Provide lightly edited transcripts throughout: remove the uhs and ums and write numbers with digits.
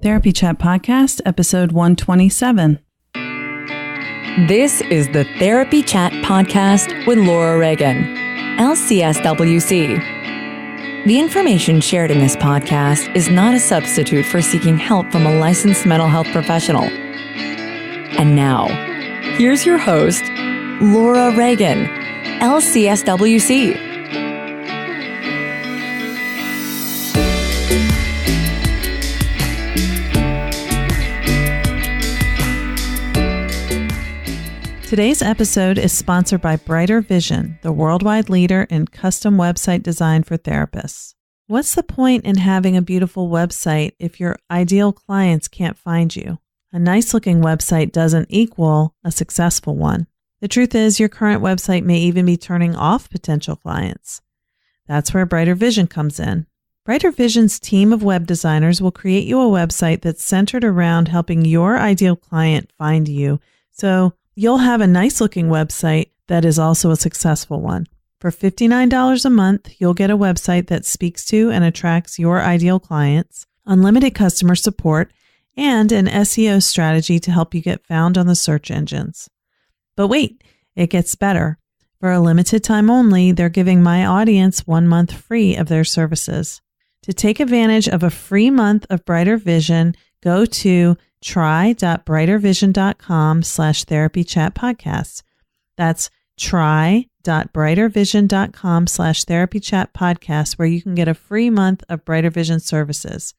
Therapy Chat Podcast, episode 127. This is the Therapy Chat Podcast with Laura Reagan, LCSW-C. The information shared in this podcast is not a substitute for seeking help from a licensed mental health professional. And now, here's your host, Laura Reagan, LCSW-C. Today's episode is sponsored by Brighter Vision, the worldwide leader in custom website design for therapists. What's the point in having a beautiful website if your ideal clients can't find you? A nice-looking website doesn't equal a successful one. The truth is, your current website may even be turning off potential clients. That's where Brighter Vision comes in. Brighter Vision's team of web designers will create you a website that's centered around helping your ideal client find you, so you'll have a nice-looking website that is also a successful one. For $59 a month, you'll get a website that speaks to and attracts your ideal clients, unlimited customer support, and an SEO strategy to help you get found on the search engines. But wait, it gets better. For a limited time only, they're giving my audience 1 month free of their services. To take advantage of a free month of Brighter Vision, go to try.brightervision.com/therapychatpodcast. That's try.brightervision.com/therapychatpodcast, where you can get a free month of Brighter Vision services.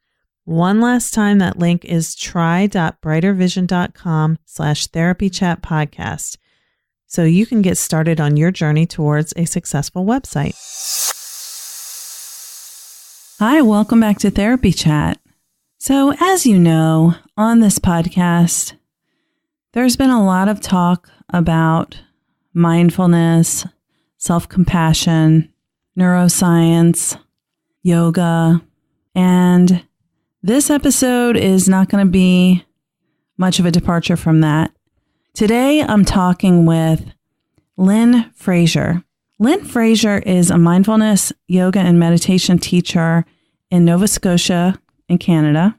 One last time, that link is try.brightervision.com/therapychatpodcast. So you can get started on your journey towards a successful website. Hi, welcome back to Therapy Chat. So as you know, on this podcast, there's been a lot of talk about mindfulness, self-compassion, neuroscience, yoga, and this episode is not going to be much of a departure from that. Today, I'm talking with Lynne Fraser. Lynne Fraser is a mindfulness, yoga, and meditation teacher in Nova Scotia, in Canada,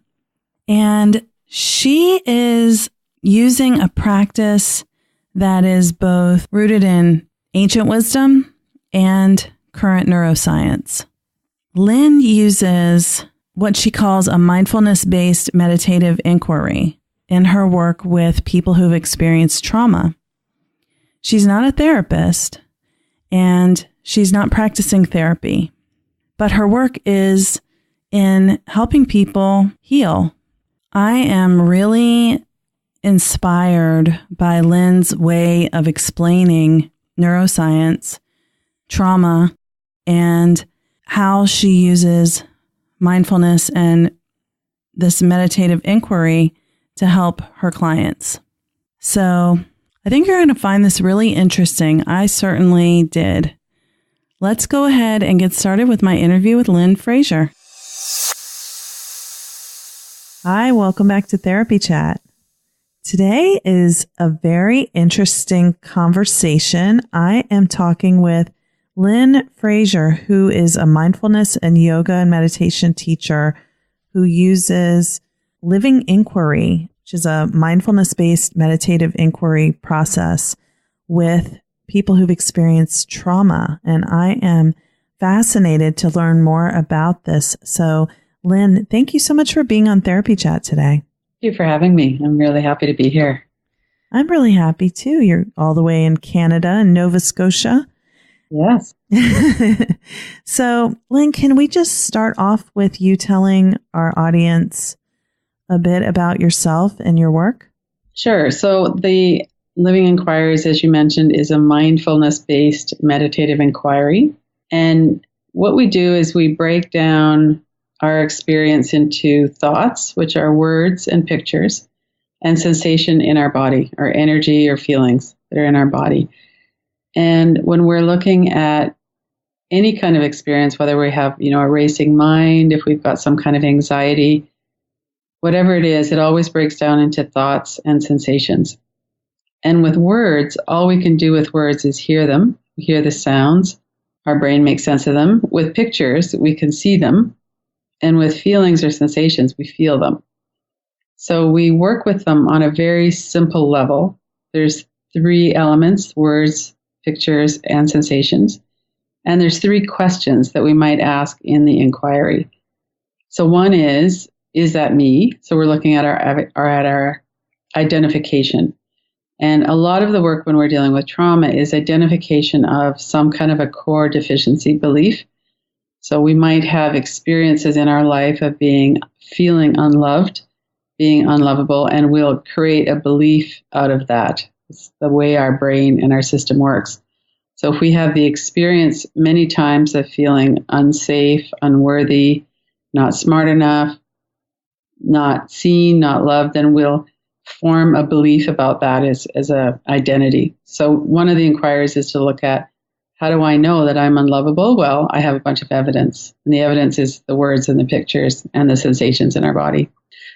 and she is using a practice that is both rooted in ancient wisdom and current neuroscience. Lynn uses what she calls a mindfulness-based meditative inquiry in her work with people who've experienced trauma. She's not a therapist, and she's not practicing therapy, but her work is in helping people heal. I am really inspired by Lynn's way of explaining neuroscience, trauma, and how she uses mindfulness and this meditative inquiry to help her clients. So I think you're going to find this really interesting. I certainly did. Let's go ahead and get started with my interview with Lynne Fraser. Hi, welcome back to Therapy Chat. Today is a very interesting conversation. I am talking with Lynne Fraser, who is a mindfulness and yoga and meditation teacher who uses living inquiry, which is a mindfulness-based meditative inquiry process with people who've experienced trauma. And I am fascinated to learn more about this. So Lynn, thank you so much for being on Therapy Chat today. Thank you for having me. I'm really happy to be here. I'm really happy too. You're all the way in Canada and Nova Scotia. Yes. So, Lynn, can we just start off with you telling our audience a bit about yourself and your work? Sure. So the Living Inquiries, as you mentioned, is a mindfulness-based meditative inquiry. And what we do is we break down our experience into thoughts, which are words and pictures, and sensation in our body, or energy or feelings that are in our body. And when we're looking at any kind of experience, whether we have, a racing mind, if we've got some kind of anxiety, whatever it is, it always breaks down into thoughts and sensations. And with words, all we can do with words is hear them, hear the sounds. Our brain makes sense of them. With pictures, we can see them. And with feelings or sensations, we feel them. So we work with them on a very simple level. There's 3 elements: words, pictures, and sensations. And there's 3 questions that we might ask in the inquiry. So one is that me? So we're looking at our identification. And a lot of the work when we're dealing with trauma is identification of some kind of a core deficiency belief. So we might have experiences in our life of feeling unloved, being unlovable, and we'll create a belief out of that. It's the way our brain and our system works. So if we have the experience many times of feeling unsafe, unworthy, not smart enough, not seen, not loved, then we'll form a belief about that as an identity. So one of the inquiries is to look at, how do I know that I'm unlovable? Well, I have a bunch of evidence. And the evidence is the words and the pictures and the sensations in our body.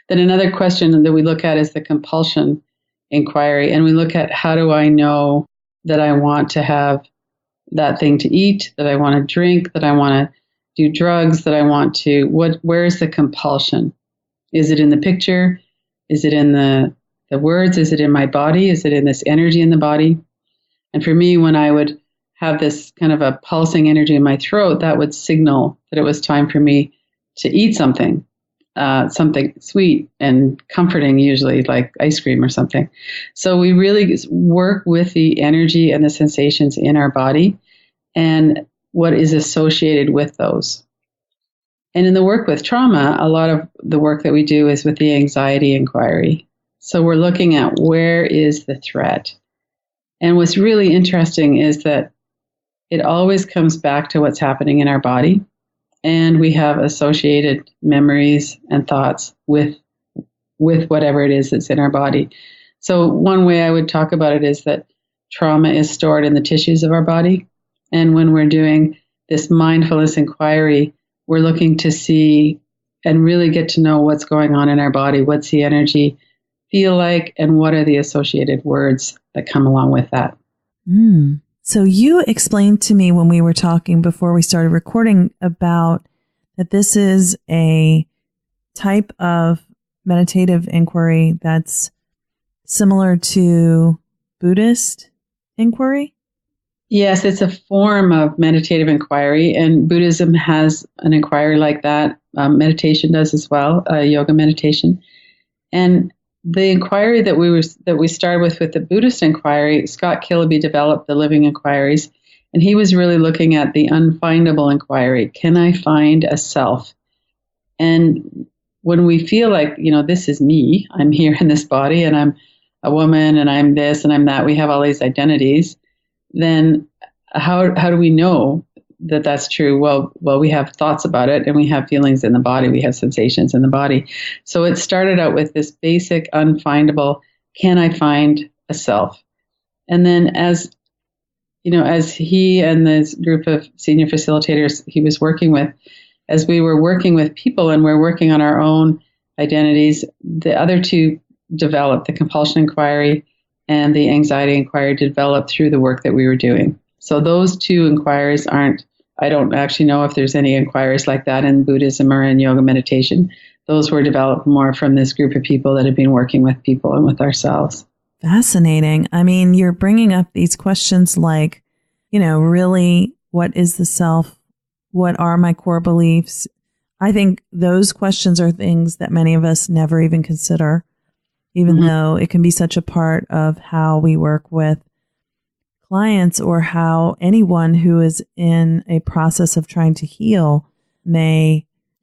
Then another question that we look at is the compulsion inquiry. And we look at, how do I know that I want to have that thing to eat, that I want to drink, that I want to do drugs, that I want to, where is the compulsion? Is it in the picture? Is it in the words? Is it in my body? Is it in this energy in the body? And for me, when I would have this kind of a pulsing energy in my throat, that would signal that it was time for me to eat something sweet and comforting, usually like ice cream or something. So we really work with the energy and the sensations in our body and what is associated with those. And in the work with trauma, a lot of the work that we do is with the anxiety inquiry. So we're looking at, where is the threat? And what's really interesting is that it always comes back to what's happening in our body. And we have associated memories and thoughts with whatever it is that's in our body. So one way I would talk about it is that trauma is stored in the tissues of our body. And when we're doing this mindfulness inquiry, we're looking to see and really get to know what's going on in our body. What's the energy feel like, and what are the associated words that come along with that? So you explained to me when we were talking before we started recording about that this is a type of meditative inquiry that's similar to Buddhist inquiry? Yes, it's a form of meditative inquiry, and Buddhism has an inquiry like that. Meditation does as well, yoga meditation. And the inquiry that we started with the Buddhist inquiry, Scott Killaby developed the living inquiries, and he was really looking at the unfindable inquiry. Can I find a self? And when we feel like, this is me, I'm here in this body, and I'm a woman, and I'm this, and I'm that, we have all these identities, then how do we know that that's true? Well, we have thoughts about it, and we have feelings in the body, we have sensations in the body. So it started out with this basic unfindable, can I find a self? And then as he and this group of senior facilitators he was working with, as we were working with people and we're working on our own identities, the other two developed, the compulsion inquiry and the anxiety inquiry developed through the work that we were doing. So those two inquiries I don't actually know if there's any inquiries like that in Buddhism or in yoga meditation. Those were developed more from this group of people that have been working with people and with ourselves. Fascinating. I mean, you're bringing up these questions like, really, what is the self? What are my core beliefs? I think those questions are things that many of us never even consider, even though it can be such a part of how we work with clients or how anyone who is in a process of trying to heal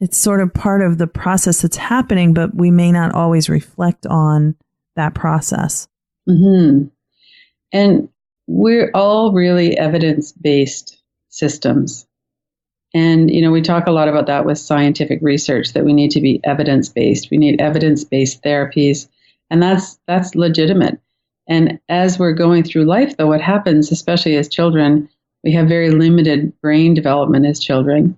it's sort of part of the process that's happening, but we may not always reflect on that process. Mm-hmm. And we're all really evidence-based systems. And, we talk a lot about that with scientific research, that we need to be evidence-based. We need evidence-based therapies, and that's legitimate. And as we're going through life, though, what happens, especially as children, we have very limited brain development as children.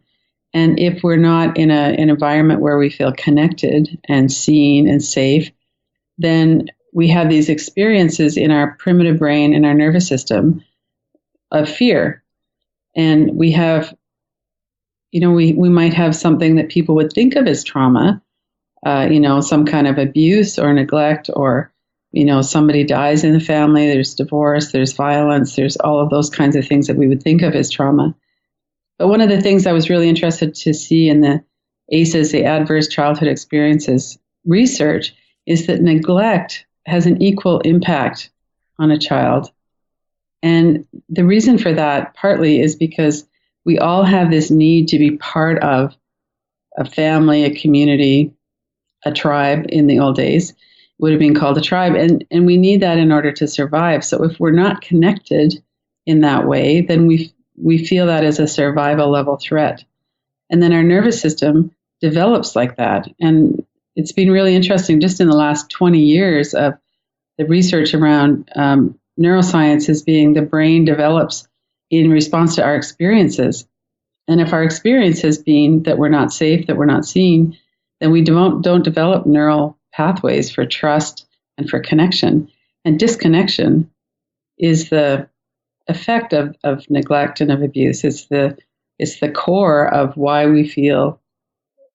And if we're not in an environment where we feel connected and seen and safe, then we have these experiences in our primitive brain and our nervous system of fear. And we have, we might have something that people would think of as trauma, some kind of abuse or neglect, or, somebody dies in the family, there's divorce, there's violence, there's all of those kinds of things that we would think of as trauma. But one of the things I was really interested to see in the ACEs, the Adverse Childhood Experiences research, is that neglect has an equal impact on a child. And the reason for that partly is because we all have this need to be part of a family, a community, a tribe. In the old days, it would have been called a tribe. And we need that in order to survive. So if we're not connected in that way, then we feel that as a survival level threat. And then our nervous system develops like that. And it's been really interesting just in the last 20 years of the research around neuroscience as being the brain develops in response to our experiences. And if our experience has been that we're not safe, that we're not seen, then we don't develop neural pathways for trust and for connection. And disconnection is the effect of neglect and of abuse. It's the core of why we feel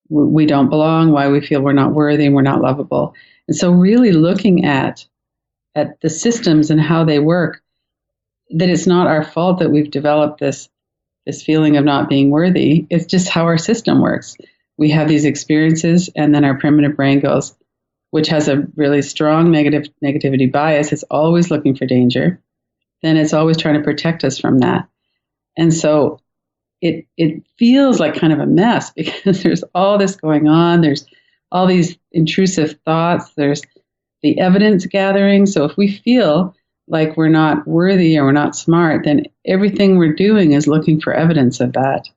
we don't belong, why we feel we're not worthy and we're not lovable. And so really looking at the systems and how they work, that it's not our fault that we've developed this feeling of not being worthy. It's just how our system works. We have these experiences, and then our primitive brain goes, which has a really strong negativity bias. It's always looking for danger. Then it's always trying to protect us from that. And so it feels like kind of a mess because there's all this going on. There's all these intrusive thoughts. There's the evidence gathering. So if we feel like we're not worthy or we're not smart, then everything we're doing is looking for evidence of that.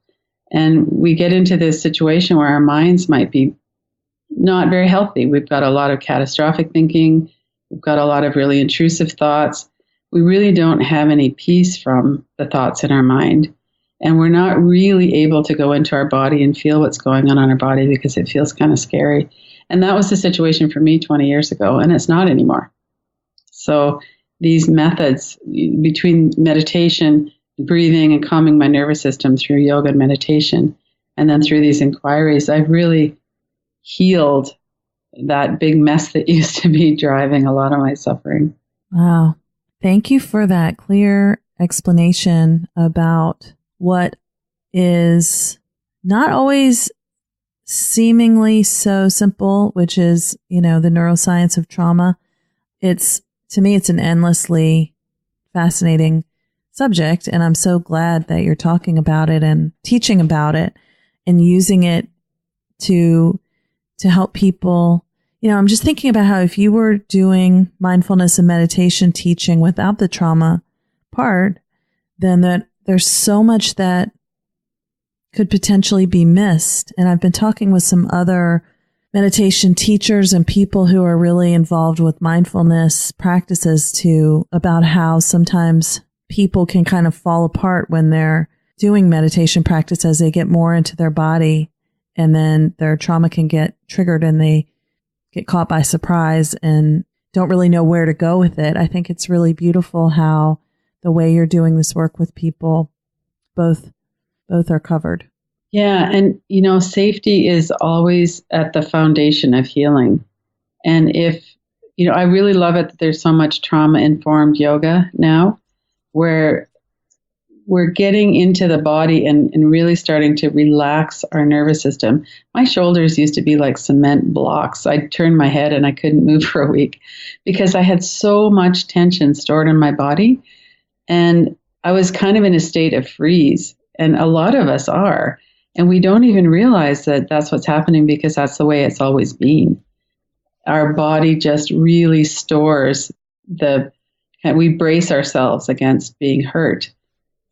And we get into this situation where our minds might be not very healthy. We've got a lot of catastrophic thinking. We've got a lot of really intrusive thoughts. We really don't have any peace from the thoughts in our mind. And we're not really able to go into our body and feel what's going on our body because it feels kind of scary. And that was the situation for me 20 years ago, and it's not anymore. So these methods between meditation, breathing, and calming my nervous system through yoga and meditation, and then through these inquiries, I've really healed that big mess that used to be driving a lot of my suffering. Wow. Thank you for that clear explanation about what is not always seemingly so simple, which is, the neuroscience of trauma. To me, it's an endlessly fascinating subject. And I'm so glad that you're talking about it and teaching about it and using it to help people. I'm just thinking about how if you were doing mindfulness and meditation teaching without the trauma part, then that there's so much that could potentially be missed. And I've been talking with some other meditation teachers and people who are really involved with mindfulness practices too, about how sometimes people can kind of fall apart when they're doing meditation practice as they get more into their body, and then their trauma can get triggered and they get caught by surprise and don't really know where to go with it. I think it's really beautiful how the way you're doing this work with people, both are covered. Yeah. And, safety is always at the foundation of healing. And I really love it that there's so much trauma-informed yoga now, where we're getting into the body and really starting to relax our nervous system. My shoulders used to be like cement blocks. I'd turn my head and I couldn't move for a week because I had so much tension stored in my body. And I was kind of in a state of freeze. And a lot of us are. And we don't even realize that that's what's happening because that's the way it's always been. Our body just really stores we brace ourselves against being hurt.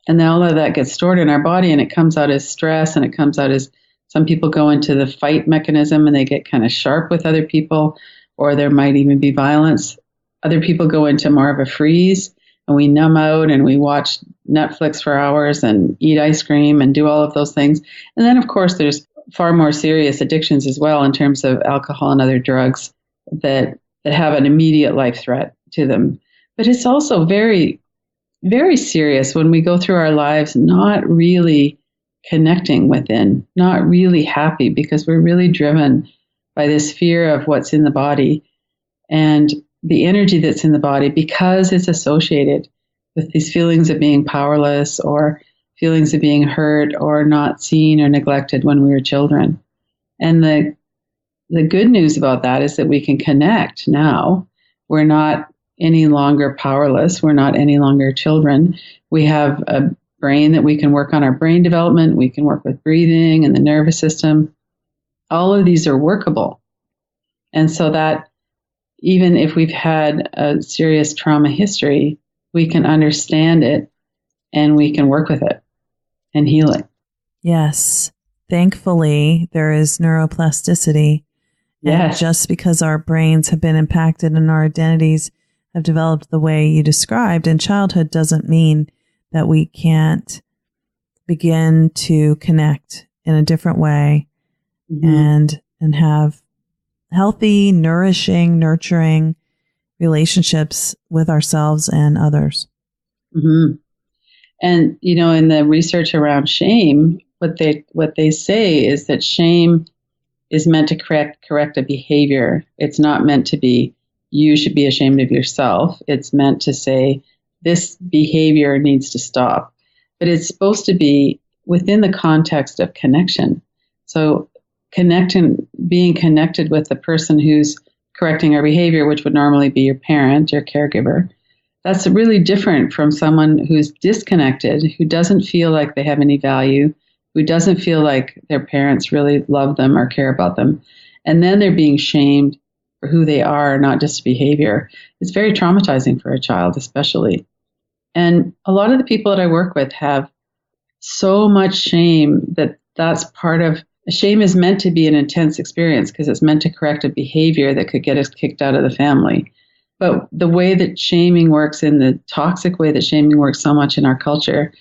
And then all of that gets stored in our body and it comes out as stress, and it comes out as some people go into the fight mechanism and they get kind of sharp with other people, or there might even be violence. Other people go into more of a freeze and we numb out and we watch Netflix for hours and eat ice cream and do all of those things. And then, of course, there's far more serious addictions as well in terms of alcohol and other drugs that have an immediate life threat to them. But it's also very, very serious when we go through our lives not really connecting within, not really happy because we're really driven by this fear of what's in the body and the energy that's in the body, because it's associated with these feelings of being powerless or feelings of being hurt or not seen or neglected when we were children. And the good news about that is that we can connect now. We're not any longer powerless. We're not any longer children. We have a brain that we can work on our brain development. We can work with breathing and the nervous system. All of these are workable. And so that even if we've had a serious trauma history, we can understand it and we can work with it and heal it. Yes. Thankfully, there is neuroplasticity. Yes. And just because our brains have been impacted and our identities have developed the way you described in childhood doesn't mean that we can't begin to connect in a different way and have healthy, nourishing, nurturing relationships with ourselves and others. Mm-hmm. And, you know, in the research around shame, what they say is that shame is meant to correct a behavior. It's not meant to be, you should be ashamed of yourself. It's meant to say, this behavior needs to stop. But it's supposed to be within the context of connection. So being connected with the person who's correcting our behavior, which would normally be your parent, your caregiver, that's really different from someone who's disconnected, who doesn't feel like they have any value, who doesn't feel like their parents really love them or care about them. And then they're being shamed for who they are, not just behavior. It's very traumatizing for a child, especially. And a lot of the people that I work with have so much shame that's part of, shame is meant to be an intense experience because it's meant to correct a behavior that could get us kicked out of the family. But the way that shaming works, in the toxic way that shaming works so much in our culture,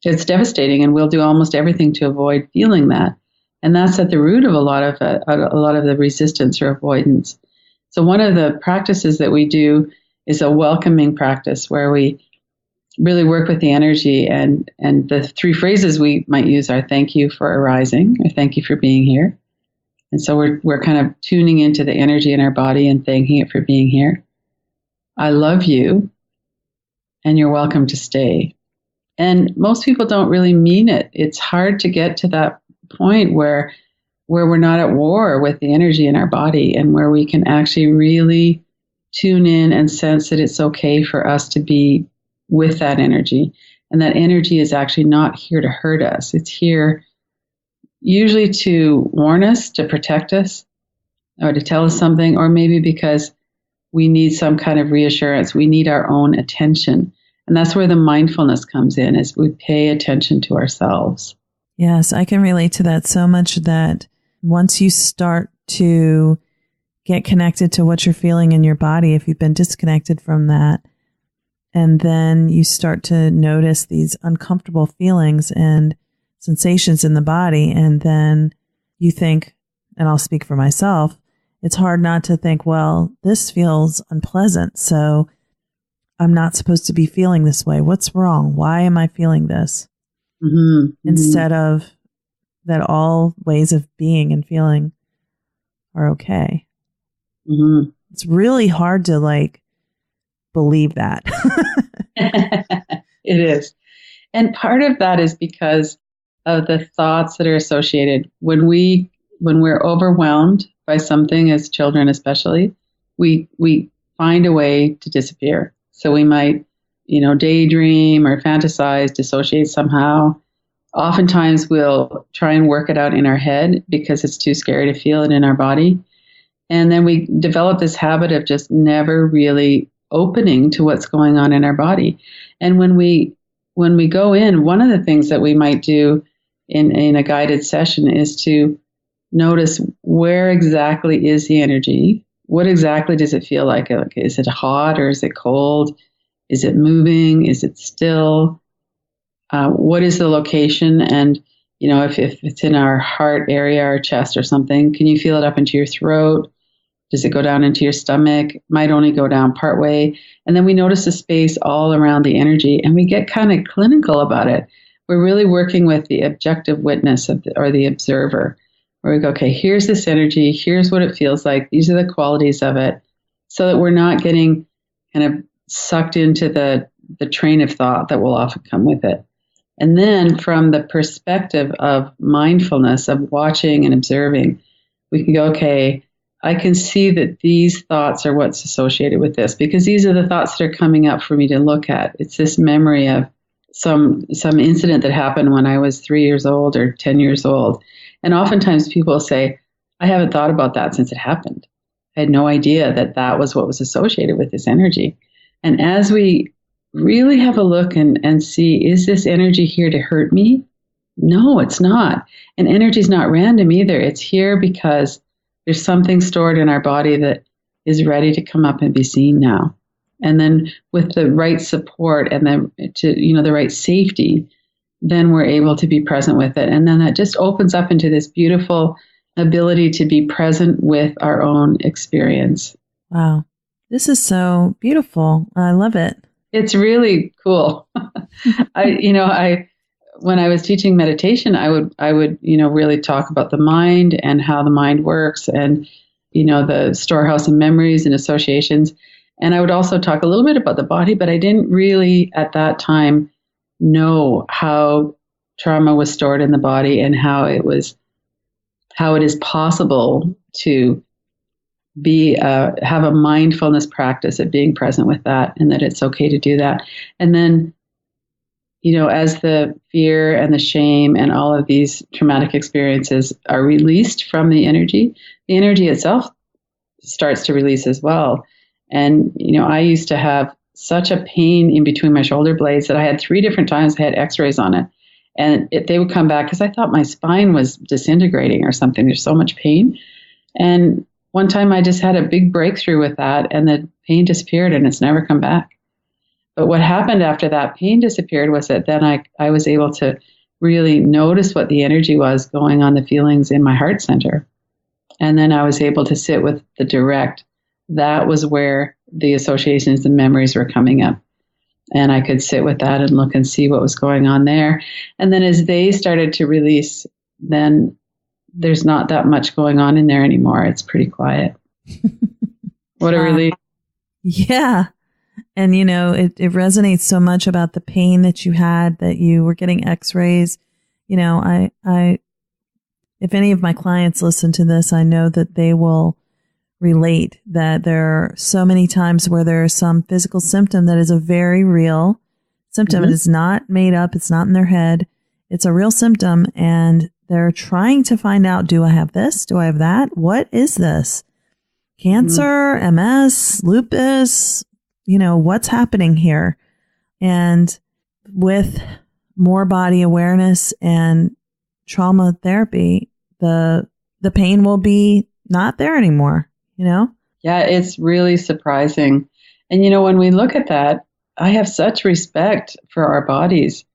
it's devastating, and we'll do almost everything to avoid feeling that. And that's at the root of a lot of the resistance or avoidance. So one of the practices that we do is a welcoming practice where we really work with the energy, and the three phrases we might use are thank you for arising, or thank you for being here. And so we're kind of tuning into the energy in our body and thanking it for being here. I love you, and you're welcome to stay. And most people don't really mean it. It's hard to get to that point where we're not at war with the energy in our body, and where we can actually really tune in and sense that it's okay for us to be with that energy. And that energy is actually not here to hurt us. It's here usually to warn us, to protect us, or to tell us something, or maybe because we need some kind of reassurance. We need our own attention. And that's where the mindfulness comes in, is we pay attention to ourselves. Yes, I can relate to that so much that once you start to get connected to what you're feeling in your body, if you've been disconnected from that, and then you start to notice these uncomfortable feelings and sensations in the body, and then you think, and I'll speak for myself, it's hard not to think, well, this feels unpleasant, so I'm not supposed to be feeling this way. What's wrong? Why am I feeling this? Instead of that all ways of being and feeling are okay. It's really hard to believe that. It is. And part of that is because of the thoughts that are associated. When we're overwhelmed by something, as children especially, we find a way to disappear. So we might, daydream or fantasize, dissociate somehow. Oftentimes we'll try and work it out in our head because it's too scary to feel it in our body. And then we develop this habit of just never really opening to what's going on in our body. And when we go in, one of the things that we might do in a guided session is to notice where exactly is the energy. What exactly does it feel like? Is it hot or is it cold? Is it moving? Is it still? What is the location? And, if it's in our heart area, our chest or something, can you feel it up into your throat? Does it go down into your stomach? Might only go down part way. And then we notice the space all around the energy, and we get kind of clinical about it. We're really working with the objective witness or the observer. where we go, okay, here's this energy, here's what it feels like, these are the qualities of it, so that we're not getting kind of sucked into the train of thought that will often come with it. And then from the perspective of mindfulness, of watching and observing, we can go, okay, I can see that these thoughts are what's associated with this, because these are the thoughts that are coming up for me to look at. It's this memory of some incident that happened when I was 3 years old or 10 years old. And oftentimes people say, I haven't thought about that since it happened. I had no idea that that was what was associated with this energy. And as we really have a look and see, is this energy here to hurt me? No, it's not. And energy is not random either. It's here because there's something stored in our body that is ready to come up and be seen now. And then with the right support and the right safety, then we're able to be present with it. And then that just opens up into this beautiful ability to be present with our own experience. Wow. This is so beautiful. I love it. It's really cool. When I was teaching meditation, I would really talk about the mind and how the mind works and, the storehouse of memories and associations. And I would also talk a little bit about the body, but I didn't really at that time know how trauma was stored in the body and how it is possible to have a mindfulness practice of being present with that, and that it's okay to do that. And then, as the fear and the shame and all of these traumatic experiences are released from the energy itself starts to release as well. And, I used to have such a pain in between my shoulder blades that I had 3 different times I had x-rays on it. And they would come back because I thought my spine was disintegrating or something. There's so much pain. And one time I just had a big breakthrough with that, and the pain disappeared and it's never come back. But what happened after that pain disappeared was that then I was able to really notice what the energy was going on, the feelings in my heart center. And then I was able to sit with the direct. That was where the associations and memories were coming up. And I could sit with that and look and see what was going on there. And then as they started to release, then there's not that much going on in there anymore. It's pretty quiet. What a relief. Yeah. And, it resonates so much about the pain that you had, that you were getting x-rays. I if any of my clients listen to this, I know that they will relate that there are so many times where there is some physical symptom that is a very real symptom. Mm-hmm. It is not made up. It's not in their head. It's a real symptom. And they're trying to find out, do I have this? Do I have that? What is this? Cancer, MS, lupus, what's happening here? And with more body awareness and trauma therapy, the pain will be not there anymore, Yeah, it's really surprising. And, when we look at that, I have such respect for our bodies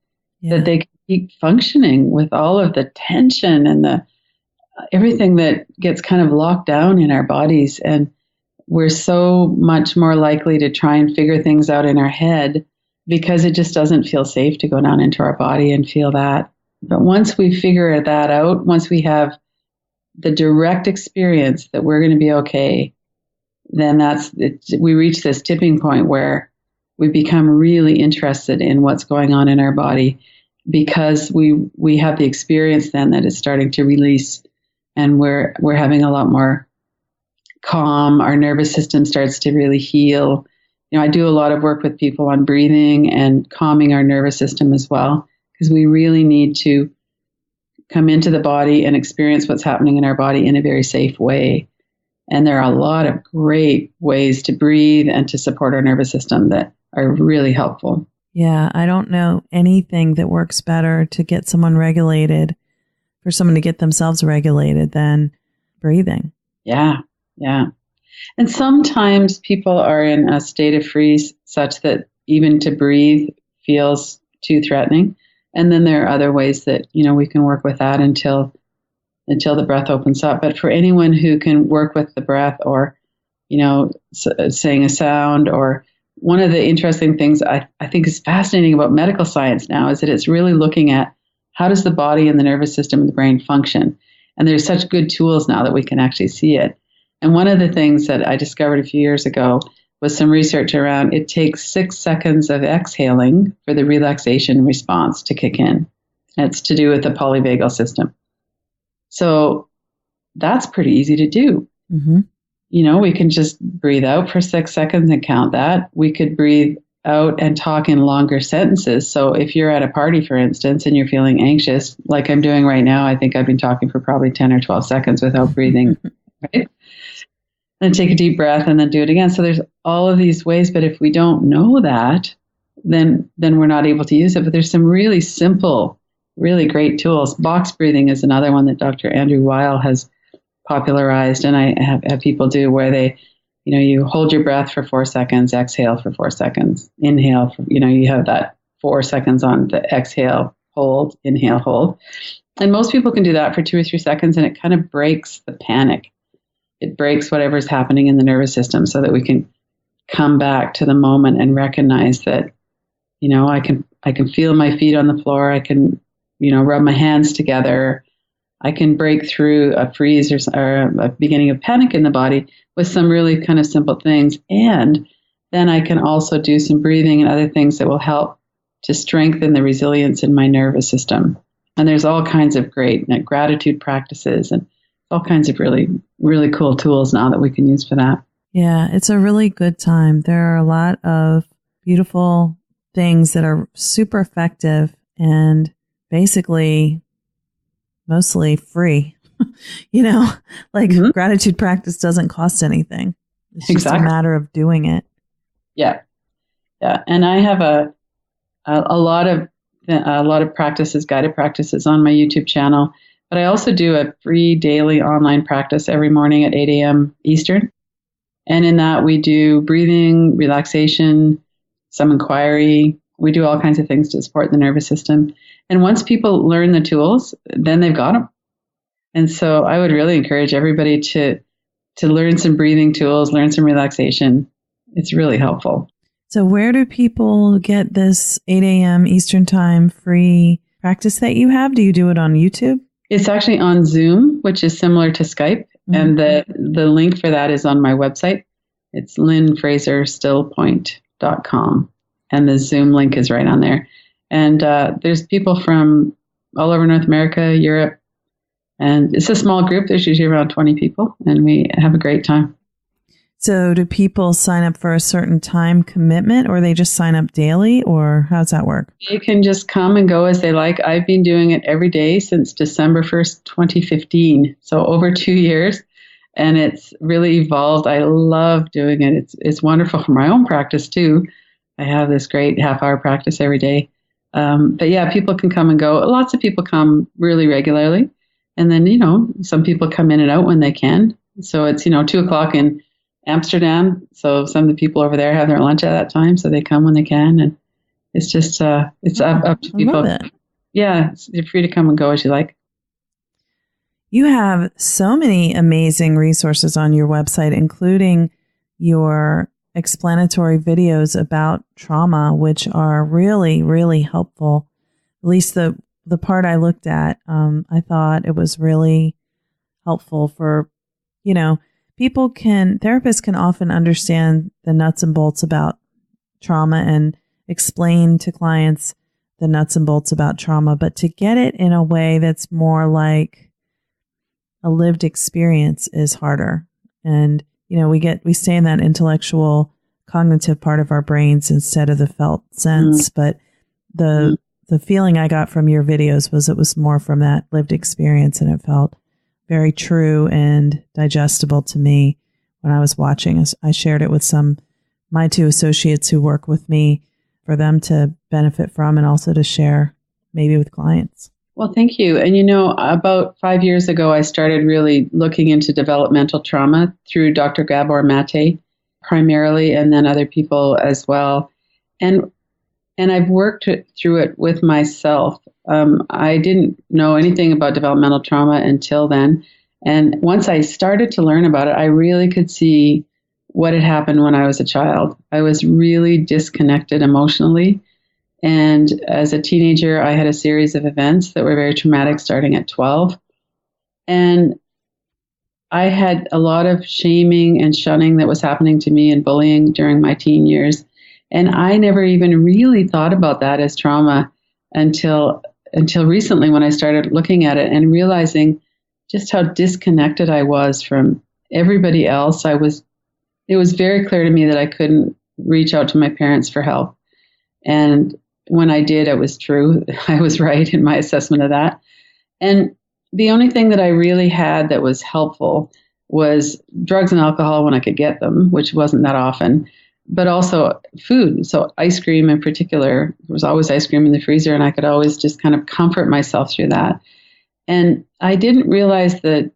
that they can keep functioning with all of the tension and everything that gets kind of locked down in our bodies. And we're so much more likely to try and figure things out in our head because it just doesn't feel safe to go down into our body and feel that. But once we figure that out, once we have the direct experience that we're going to be okay, then we reach this tipping point where we become really interested in what's going on in our body, because we have the experience then that it's starting to release, and we're having a lot more calm. Our nervous system starts to really heal. I do a lot of work with people on breathing and calming our nervous system as well, because we really need to come into the body and experience what's happening in our body in a very safe way. And there are a lot of great ways to breathe and to support our nervous system that are really helpful. Yeah, I don't know anything that works better to get someone regulated, for someone to get themselves regulated, than breathing. Yeah. And sometimes people are in a state of freeze such that even to breathe feels too threatening. And then there are other ways that, we can work with that until the breath opens up. But for anyone who can work with the breath, or, saying a sound, or one of the interesting things I think is fascinating about medical science now is that it's really looking at how does the body and the nervous system and the brain function. And there's such good tools now that we can actually see it. And one of the things that I discovered a few years ago was some research around it takes 6 seconds of exhaling for the relaxation response to kick in. And it's to do with the polyvagal system. So that's pretty easy to do. Mm-hmm. We can just breathe out for 6 seconds and count that. We could breathe out and talk in longer sentences. So if you're at a party, for instance, and you're feeling anxious, like I'm doing right now, I think I've been talking for probably 10 or 12 seconds without breathing, right? Then take a deep breath and then do it again. So there's all of these ways, but if we don't know that, then we're not able to use it. But there's some really simple, really great tools. Box breathing is another one that Dr. Andrew Weil has popularized, and I have people do, where they, you hold your breath for 4 seconds, exhale for 4 seconds, inhale, you have that 4 seconds on the exhale, hold, inhale, hold. And most people can do that for 2 or 3 seconds, and it kind of breaks the panic. It breaks whatever's happening in the nervous system so that we can come back to the moment and recognize that, I can feel my feet on the floor. I can, rub my hands together. I can break through a freeze or a beginning of panic in the body with some really kind of simple things. And then I can also do some breathing and other things that will help to strengthen the resilience in my nervous system. And there's all kinds of great gratitude practices and all kinds of really, really cool tools now that we can use for that. Yeah, it's a really good time. There are a lot of beautiful things that are super effective and basically mostly free. Mm-hmm. Gratitude practice doesn't cost anything. It's just Exactly. a matter of doing it. Yeah. Yeah. And I have a lot of practices, guided practices on my YouTube channel, but I also do a free daily online practice every morning at 8 a.m. Eastern. And in that we do breathing, relaxation, some inquiry. We do all kinds of things to support the nervous system. And once people learn the tools, then they've got them. And so I would really encourage everybody to learn some breathing tools, learn some relaxation. It's really helpful. So where do people get this 8 a.m. Eastern time free practice that you have? Do you do it on YouTube? It's actually on Zoom, which is similar to Skype. Mm-hmm. And the link for that is on my website. It's lynnfraserstillpoint.com. And the Zoom link is right on there. And there's people from all over North America, Europe. And it's a small group. There's usually around 20 people. And we have a great time. So do people sign up for a certain time commitment, or they just sign up daily, or how's that work? They can just come and go as they like. I've been doing it every day since December 1st, 2015. So over 2 years. And it's really evolved. I love doing it. It's wonderful for my own practice too. I have this great half-hour practice every day. But yeah, people can come and go. Lots of people come really regularly. And then, some people come in and out when they can. So it's, 2:00 in Amsterdam. So some of the people over there have their lunch at that time. So they come when they can. And it's just, it's up to people. I love it. Yeah, you're free to come and go as you like. You have so many amazing resources on your website, including your explanatory videos about trauma, which are really, really helpful. At least the part I looked at, I thought it was really helpful for, therapists can often understand the nuts and bolts about trauma and explain to clients the nuts and bolts about trauma, but to get it in a way that's more like a lived experience is harder. And, we stay in that intellectual cognitive part of our brains instead of the felt sense. But the feeling I got from your videos was it was more from that lived experience, and it felt very true and digestible to me when I was watching. I shared it with my 2 associates who work with me for them to benefit from, and also to share maybe with clients. Well, thank you. And about 5 years ago, I started really looking into developmental trauma through Dr. Gabor Mate primarily, and then other people as well. And I've worked through it with myself. I didn't know anything about developmental trauma until then. And once I started to learn about it, I really could see what had happened when I was a child. I was really disconnected emotionally. And as a teenager, I had a series of events that were very traumatic starting at 12. And I had a lot of shaming and shunning that was happening to me and bullying during my teen years. And I never even really thought about that as trauma until recently, when I started looking at it and realizing just how disconnected I was from everybody else. It was very clear to me that I couldn't reach out to my parents for help. And when I did, it was true. I was right in my assessment of that. And the only thing that I really had that was helpful was drugs and alcohol when I could get them, which wasn't that often, but also food. So ice cream in particular, there was always ice cream in the freezer, and I could always just kind of comfort myself through that. And I didn't realize that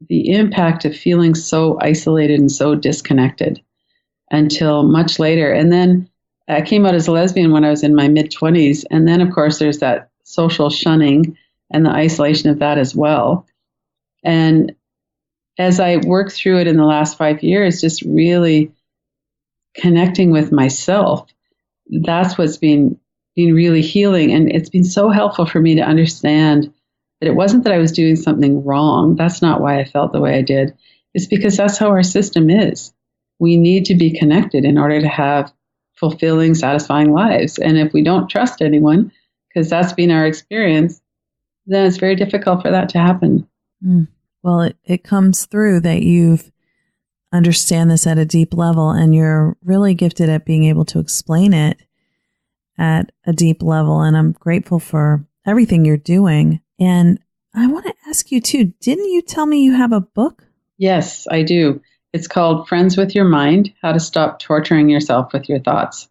the impact of feeling so isolated and so disconnected until much later. And then I came out as a lesbian when I was in my mid-20s. And then, of course, there's that social shunning and the isolation of that as well. And as I worked through it in the last 5 years, just really connecting with myself, that's what's been really healing. And it's been so helpful for me to understand that it wasn't that I was doing something wrong. That's not why I felt the way I did. It's because that's how our system is. We need to be connected in order to have fulfilling, satisfying lives. And if we don't trust anyone, because that's been our experience, then it's very difficult for that to happen. Well, it comes through that you've understand this at a deep level, and you're really gifted at being able to explain it at a deep level. And I'm grateful for everything you're doing. And I want to ask you too, didn't you tell me you have a book? Yes, I do. It's called Friends with Your Mind, How to Stop Torturing Yourself with Your Thoughts.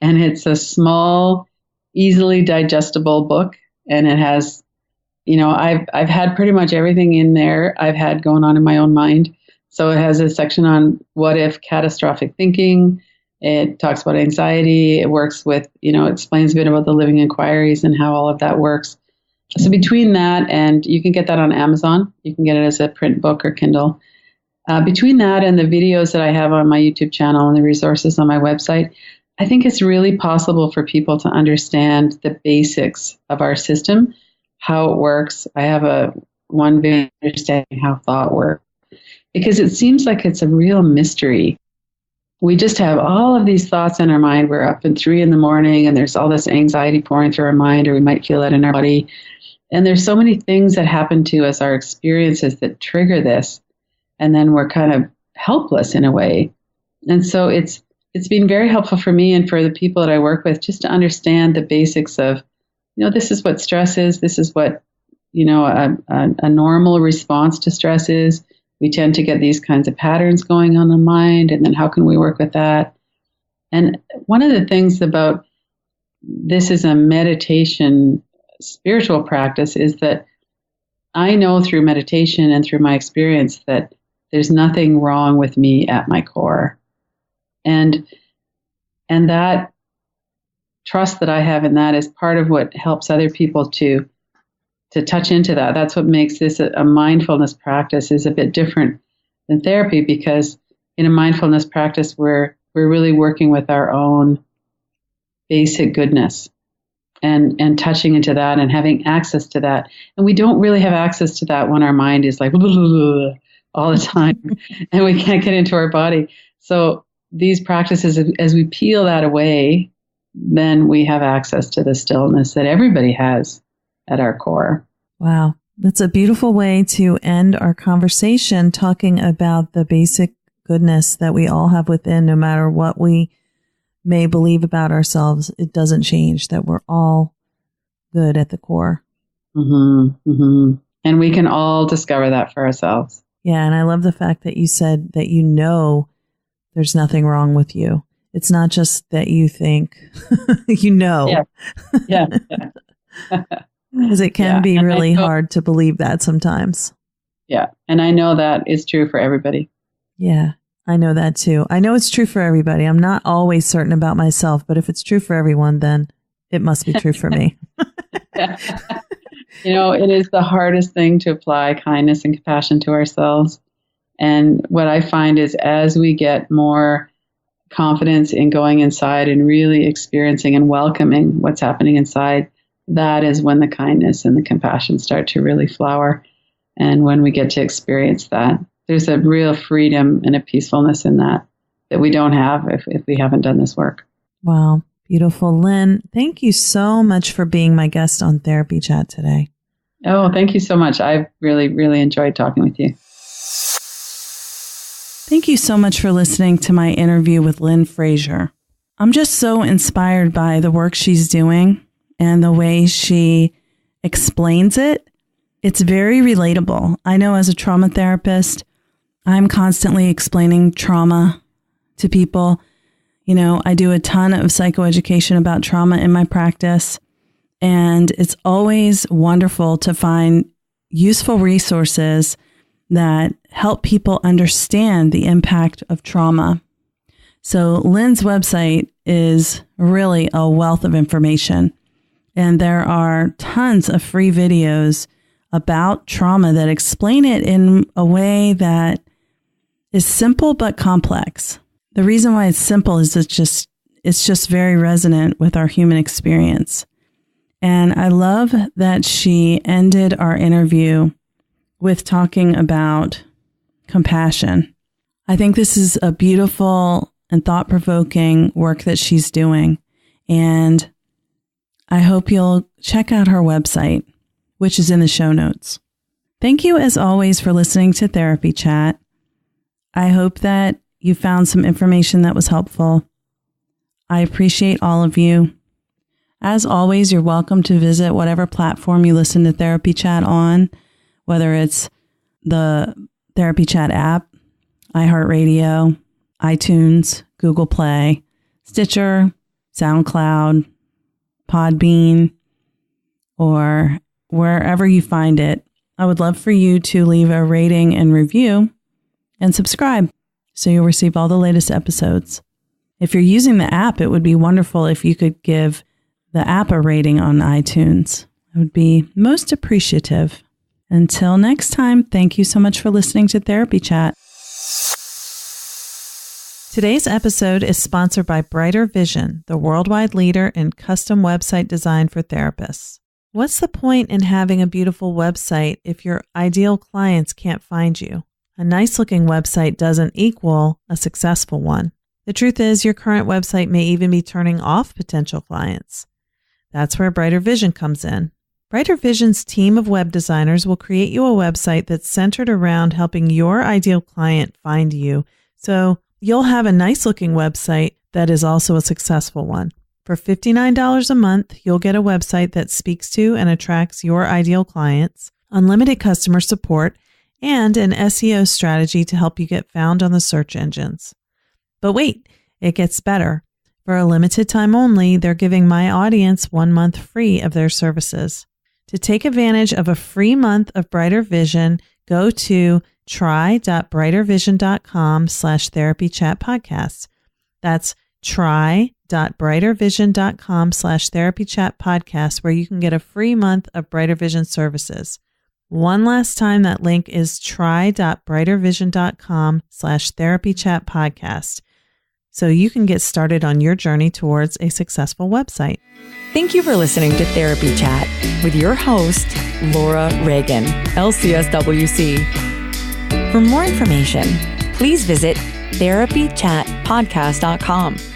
And it's a small, easily digestible book. And it has, I've had pretty much everything in there I've had going on in my own mind. So it has a section on what if catastrophic thinking. It talks about anxiety. It works with, explains a bit about the living inquiries and how all of that works. So between that, and you can get that on Amazon. You can get it as a print book or Kindle. Between that and the videos that I have on my YouTube channel and the resources on my website, I think it's really possible for people to understand the basics of our system, how it works. I have one video understanding how thought works, because it seems like it's a real mystery. We just have all of these thoughts in our mind. We're up at 3 a.m. and there's all this anxiety pouring through our mind, or we might feel it in our body. And there's so many things that happen to us, our experiences that trigger this. And then we're kind of helpless in a way. And so it's been very helpful for me and for the people that I work with, just to understand the basics of, this is what stress is. This is what, a normal response to stress is. We tend to get these kinds of patterns going on in the mind. And then how can we work with that? And one of the things about this is a meditation spiritual practice is that I know through meditation and through my experience that there's nothing wrong with me at my core. And that trust that I have in that is part of what helps other people to touch into that. That's what makes this a mindfulness practice is a bit different than therapy, because in a mindfulness practice, we're really working with our own basic goodness and touching into that and having access to that. And we don't really have access to that when our mind is like blah, blah, blah, all the time and we can't get into our body. So these practices, as we peel that away, then we have access to the stillness that everybody has at our core. Wow. That's a beautiful way to end our conversation, talking about the basic goodness that we all have within, no matter what we may believe about ourselves. It doesn't change, that we're all good at the core. Mm-hmm, mm-hmm. And we can all discover that for ourselves. Yeah. And I love the fact that you said that there's nothing wrong with you. It's not just that you think, Yeah. Yeah. Because it can be really hard to believe that sometimes. Yeah. And I know that is true for everybody. Yeah, I know that too. I know it's true for everybody. I'm not always certain about myself, but if it's true for everyone, then it must be true for me. It is the hardest thing to apply kindness and compassion to ourselves. And what I find is as we get more confidence in going inside and really experiencing and welcoming what's happening inside, that is when the kindness and the compassion start to really flower. And when we get to experience that, there's a real freedom and a peacefulness in that we don't have if we haven't done this work. Wow. Beautiful. Lynn, thank you so much for being my guest on Therapy Chat today. Oh, thank you so much. I've really, really enjoyed talking with you. Thank you so much for listening to my interview with Lynne Fraser. I'm just so inspired by the work she's doing and the way she explains it. It's very relatable. I know as a trauma therapist, I'm constantly explaining trauma to people. You know, I do a ton of psychoeducation about trauma in my practice, and it's always wonderful to find useful resources that help people understand the impact of trauma. So Lynn's website is really a wealth of information, and there are tons of free videos about trauma that explain it in a way that is simple but complex. The reason why it's simple is it's just very resonant with our human experience. And I love that she ended our interview with talking about compassion. I think this is a beautiful and thought-provoking work that she's doing. And I hope you'll check out her website, which is in the show notes. Thank you, as always, for listening to Therapy Chat. I hope that you found some information that was helpful. I appreciate all of you. As always, you're welcome to visit whatever platform you listen to Therapy Chat on, whether it's the Therapy Chat app, iHeartRadio, iTunes, Google Play, Stitcher, SoundCloud, Podbean, or wherever you find it. I would love for you to leave a rating and review and subscribe so you'll receive all the latest episodes. If you're using the app, it would be wonderful if you could give the app a rating on iTunes. I would be most appreciative. Until next time, thank you so much for listening to Therapy Chat. Today's episode is sponsored by Brighter Vision, the worldwide leader in custom website design for therapists. What's the point in having a beautiful website if your ideal clients can't find you? A nice-looking website doesn't equal a successful one. The truth is, your current website may even be turning off potential clients. That's where Brighter Vision comes in. Brighter Vision's team of web designers will create you a website that's centered around helping your ideal client find you, so you'll have a nice-looking website that is also a successful one. For $59 a month, you'll get a website that speaks to and attracts your ideal clients, unlimited customer support, and an SEO strategy to help you get found on the search engines. But wait, it gets better. For a limited time only, they're giving my audience 1 month free of their services. To take advantage of a free month of Brighter Vision, go to try.brightervision.com/therapychatpodcast. That's try.brightervision.com/therapychatpodcast, where you can get a free month of Brighter Vision services. One last time, that link is try.brightervision.com/therapychatpodcast, so you can get started on your journey towards a successful website. Thank you for listening to Therapy Chat with your host, Laura Reagan, LCSW-C. For more information, please visit therapychatpodcast.com.